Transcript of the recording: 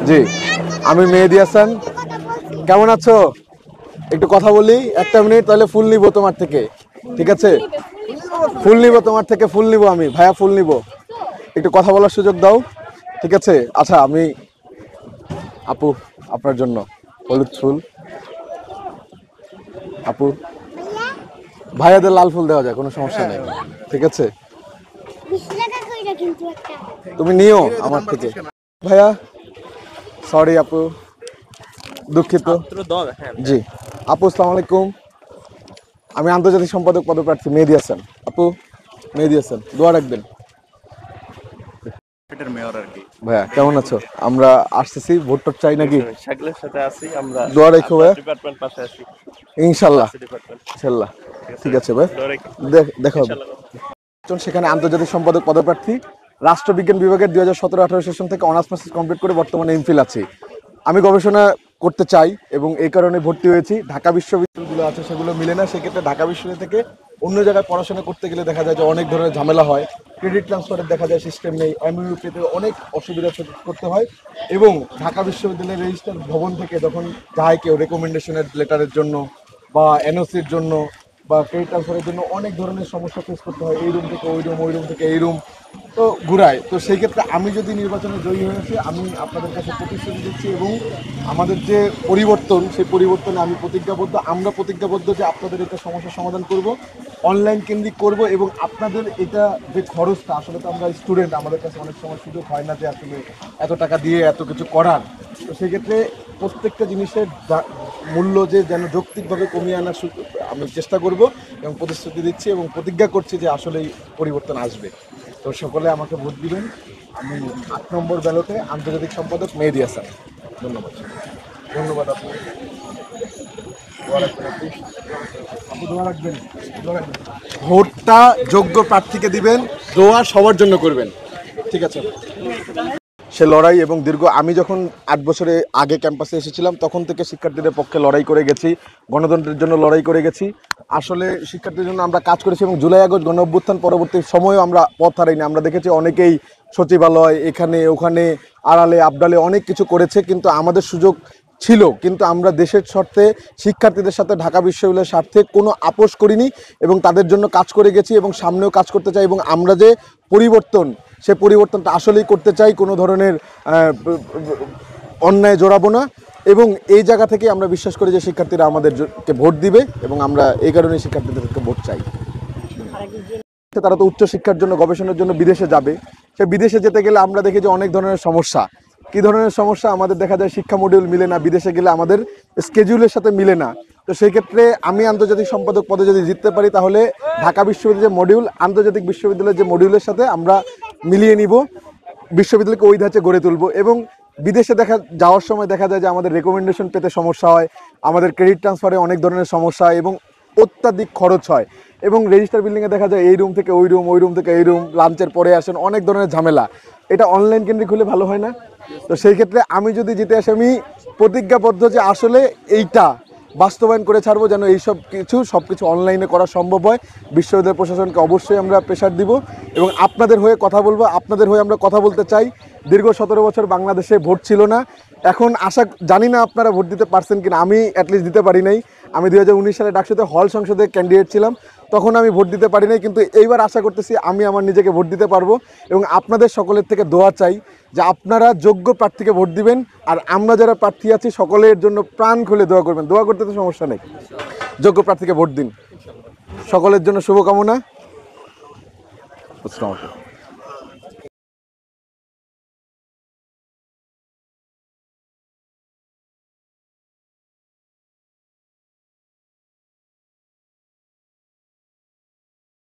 জি, আমি মেহেদী হাসান। কেমন আছো? একটু কথা বলি, একটা মিনিট, তাহলে ফুল নিব তোমার থেকে, ঠিক আছে? ফুল নিব তোমার থেকে, ফুল নিব আমি, ভাইয়া ফুল নিব। একটু কথা বলার সুযোগ দাও, ঠিক আছে? আচ্ছা, আমি আপু আপনার জন্য হলুদ ফুল। আপু, ভাইয়াদের লাল ফুল দেওয়া যায়, কোনো সমস্যা নেই, ঠিক আছে? তুমি নিও আমার থেকে। ভাইয়া সরি আপু, দুঃখিত। জি আপু, আসসালামু আলাইকুম। আমি আন্তর্জাতিক সম্পাদক পদপ্রার্থী মেহেদী হাসান। আপু, মেহেদী হাসান, দোয়া রাখবেন। ভাইয়া কেমন আছো? আমরা আসতেছি, ভোট চাই নাকি? শাকিলের সাথে আছি আমরা, দোয়া রেখো ভাইয়া, ডিপার্টমেন্ট পাশে আছি, ইনশাল্লাহ। ডিপার্টমেন্ট। ইনশাল্লাহ, ঠিক আছে ভাই, দেখা হবে। সেখানে আন্তর্জাতিক সম্পাদক পদপ্রার্থী, রাষ্ট্রবিজ্ঞান বিভাগের 2017-18 সেশন থেকে অনার্স মাস্টার্স কমপ্লিট করে বর্তমানে এমফিল আছি। আমি গবেষণা করতে চাই এবং এই কারণে ভর্তি হয়েছি। ঢাকা বিশ্ববিদ্যালয়গুলো আছে সেগুলো মিলে না, সেক্ষেত্রে ঢাকা বিশ্ববিদ্যালয় থেকে অন্য জায়গায় পড়াশোনা করতে গেলে দেখা যায় যে অনেক ধরনের ঝামেলা হয়, ক্রেডিট ট্রান্সফারের দেখা যায় সিস্টেম নেই, এমইউ পেতে অনেক অসুবিধা করতে হয়। এবং ঢাকা বিশ্ববিদ্যালয়ের রেজিস্টার ভবন থেকে যখন যায় কেউ রেকমেন্ডেশনের লেটারের জন্য বা এনওসির জন্য বা ক্রেডিট ট্রান্সফারের জন্য অনেক ধরনের সমস্যা ফেস করতে হয়, এই রুম থেকে ওই রুম, ওই রুম থেকে এই রুম, তো ঘুরায়। তো সেই ক্ষেত্রে আমি যদি নির্বাচনে জয়ী হয়েছি, আমি আপনাদের কাছে প্রতিশ্রুতি দিচ্ছি এবং আমাদের যে পরিবর্তন, সেই পরিবর্তনে আমি প্রতিজ্ঞাবদ্ধ, আমরা প্রতিজ্ঞাবদ্ধ যে আপনাদের এটা সমস্যার সমাধান করব, অনলাইন কেন্দ্রিক করব। এবং আপনাদের এটা যে খরচটা, আসলে তো আমরা স্টুডেন্ট, আমাদের কাছে অনেক সময় সুযোগ হয় না যে আসলে এত টাকা দিয়ে এত কিছু করার। তো সেক্ষেত্রে প্রত্যেকটা জিনিসের মূল্য যে যেন যৌক্তিকভাবে কমিয়ে আনার আমি চেষ্টা করব এবং প্রতিশ্রুতি দিচ্ছি এবং প্রতিজ্ঞা করছি যে আসলেই পরিবর্তন আসবে। তো সকলে আমাকে ভোট দিবেন। আমি 8 নম্বর ব্যালটে আন্তর্জাতিক সম্পাদক মেহেদী হাসান। ধন্যবাদ, ধন্যবাদ। আপু দোয়া রাখবেন, ভোটটা যোগ্য প্রার্থীকে দিবেন, দোয়া সবার জন্য করবেন, ঠিক আছে? সে লড়াই এবং দীর্ঘ, আমি যখন 8 বছরে আগে ক্যাম্পাসে এসেছিলাম তখন থেকে শিক্ষার্থীদের পক্ষে লড়াই করে গেছি, গণতন্ত্রের জন্য লড়াই করে গেছি। আসলে শিক্ষার্থীদের জন্য আমরা কাজ করেছি এবং জুলাই আগস্ট গণ অভ্যুত্থান পরবর্তী সময়েও আমরা পথ হারাইনি। আমরা দেখেছি অনেকেই সচিবালয়, এখানে ওখানে, আড়ালে আবডালে অনেক কিছু করেছে, কিন্তু আমাদের সুযোগ ছিল, কিন্তু আমরা দেশের স্বার্থে, শিক্ষার্থীদের সাথে, ঢাকা বিশ্ববিদ্যালয়ের স্বার্থে কোনো আপোষ করিনি এবং তাদের জন্য কাজ করে গেছি এবং সামনেও কাজ করতে চাই। এবং আমরা যে পরিবর্তন, সে পরিবর্তনটা আসলেই করতে চাই, কোনো ধরনের অন্যায় জড়াবো না। এবং এই জায়গা থেকে আমরা বিশ্বাস করি যে শিক্ষার্থীরা আমাদেরকে ভোট দিবে এবং আমরা এই কারণে শিক্ষার্থীদেরকে ভোট চাই। তারা তো উচ্চশিক্ষার জন্য, গবেষণার জন্য বিদেশে যাবে। সে বিদেশে যেতে গেলে আমরা দেখি যে অনেক ধরনের সমস্যা। কী ধরনের সমস্যা? আমাদের দেখা যায় শিক্ষা মডিউল মিলে না, বিদেশে গেলে আমাদের স্কেডিউলের সাথে মিলে না। তো সেই ক্ষেত্রে আমি আন্তর্জাতিক সম্পাদক পদে যদি জিততে পারি, তাহলে ঢাকা বিশ্ববিদ্যালয়ের যে মডিউল, আন্তর্জাতিক বিশ্ববিদ্যালয়ের যে মডিউলের সাথে আমরা মিলিয়ে নিব, বিশ্ববিদ্যালয়কে ওই ধাঁচে গড়ে তুলব। এবং বিদেশে যাওয়ার সময় দেখা যায় যে আমাদের রেকমেন্ডেশন পেতে সমস্যা হয়, আমাদের ক্রেডিট ট্রান্সফারে অনেক ধরনের সমস্যা হয় এবং অত্যাধিক খরচ হয়। এবং রেজিস্টার বিল্ডিংয়ে দেখা যায় এই রুম থেকে ওই রুম, ওই রুম থেকে এই রুম, লাঞ্চের পরে আসেন, অনেক ধরনের ঝামেলা। এটা অনলাইন কেন্দ্রিক হলে ভালো হয় না? তো সেই ক্ষেত্রে আমি যদি জিতে আসি, আমি প্রতিজ্ঞাবদ্ধ যে আসলে এইটা বাস্তবায়ন করে ছাড়বো, যেন সব কিছু অনলাইনে করা সম্ভব হয়। বিশ্ববিদ্যালয় প্রশাসনকে অবশ্যই আমরা প্রেশার দিব এবং আপনাদের হয়ে কথা বলবো, আপনাদের হয়ে আমরা কথা বলতে চাই। দীর্ঘ 17 বছর বাংলাদেশে ভোট ছিল না, এখন জানি না আপনারা ভোট দিতে পারছেন কিনা, আমি অ্যাটলিস্ট দিতে পারি নাই। আমি 2019 সালে ডাকসুতে হল সংসদে ক্যান্ডিডেট ছিলাম, তখন আমি ভোট দিতে পারি নাই, কিন্তু এইবার আশা করতেছি আমি আমার নিজেকে ভোট দিতে পারবো। এবং আপনাদের সকলের থেকে দোয়া চাই যে আপনারা যোগ্য প্রার্থীকে ভোট দিবেন, আর আমরা যারা প্রার্থী আছি সকলের জন্য প্রাণ খুলে দোয়া করবেন। দোয়া করতে তো সমস্যা নেই, যোগ্য প্রার্থীকে ভোট দিন। সকলের জন্য শুভকামনা। আসসালামু আলাইকুম।